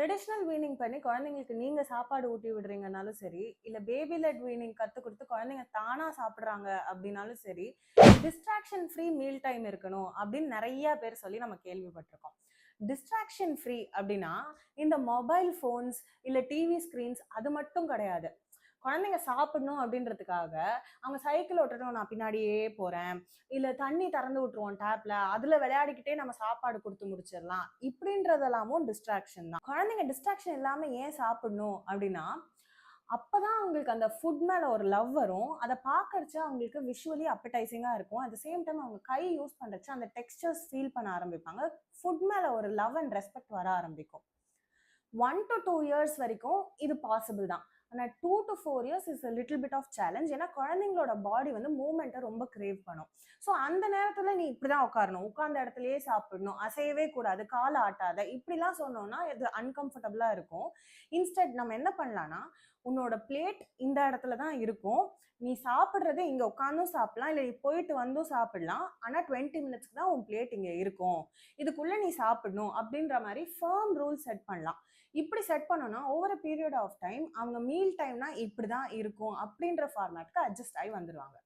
Traditional weaning பண்ணி குழந்தைங்களுக்கு நீங்க சாப்பாடு ஊட்டி விடுறீங்கனாலும் சரி, இல்ல பேபி லெட் வீனிங் கத்துக் குடுத்து குழந்தைங்க தானா சாப்பிடுறாங்க அப்படின்னாலும் சரி, டிஸ்ட்ராக்ஷன் ஃப்ரீ மீல் டைம் இருக்கணும் அப்படின்னு நெறைய பேர் சொல்லி நம்ம கேள்விப்பட்டிருக்கோம். டிஸ்ட்ராக்ஷன் ஃப்ரீ அப்படின்னா, இந்த மொபைல் ஃபோன்ஸ், இல்ல டிவி ஸ்க்ரீன்ஸ் அது மட்டும் கிடையாது. குழந்தைங்க சாப்பிடணும் அப்படின்றதுக்காக, அவங்க சைக்கிள் ஓட்டட்டும் நான் பின்னாடியே போறேன். இல்ல தண்ணி திறந்து விட்டுருவோம் டேப்ல. அதுல விளையாடிக்கிட்டே நம்ம சாப்பாடு குடுத்து முடிச்சிடலாம். இப்படின்றதெல்லாமும் டிஸ்ட்ராக்ஷன் தான். குழந்தைங்க டிஸ்ட்ராக்ஷன் இல்லாம ஏன் சாப்பிடணும் அப்படின்னா, அப்பதான் அவங்களுக்கு அந்த ஃபுட் மேல ஒரு லவ் வரும். அத பார்க்கறச்ச அவங்களுக்கு விஷுவலி அப்படைசிங்கா இருக்கும். அட் த சேம் டைம் அவங்க கை யூஸ் பண்றச்ச அந்த டெக்ஸ்சர்ஸ் ஃபீல் பண்ண ஆரம்பிப்பாங்க. ஃபுட் மேல ஒரு லவ் அண்ட் ரெஸ்பெக்ட் வர ஆரம்பிக்கும். 1 to 2 இயர்ஸ் வரைக்கும் இது பாசிபிள் தான். ஆனா 2 to 4 years is a little bit of challenge. ஏன்னா குழந்தைங்களோட பாடி வந்து மூவ்மெண்ட்ட ரொம்ப கிரேவ் பண்ணும். ஸோ அந்த நேரத்துல நீ இப்படிதான் உட்காரணும். உட்கார்ந்த இடத்திலேயே சாப்பிடணும். அசையவே கூடாது. கால ஆட்டாத. இப்படிலாம் சொன்னோம்னா இது அன்கம்ஃபர்டபுளா இருக்கும். இன்ஸ்டெட் நம்ம என்ன பண்ணலாம்னா, உன்னோட பிளேட் இந்த இடத்துல தான் இருக்கும். நீ சாப்பிடுறது இங்க உட்கார்ந்தும் சாப்பிடலாம். இல்ல நீ போயிட்டு வந்தும் சாப்பிடலாம். ஆனா 20 மினிட்ஸ்க்கு தான் உன் பிளேட் இங்க இருக்கும். இதுக்குள்ள நீ சாப்பிடணும் அப்படின்ற மாரி ஃபர்ம் ரூல் செட் பண்ணலாம். இப்படி செட் பண்ணோம்னா over a period of time அவங்க மீல் டைம்னா இப்படிதான் இருக்கும் அப்படின்ற ஃபார்மேட்க்கு அட்ஜஸ்ட் ஆகி வந்துருவாங்க.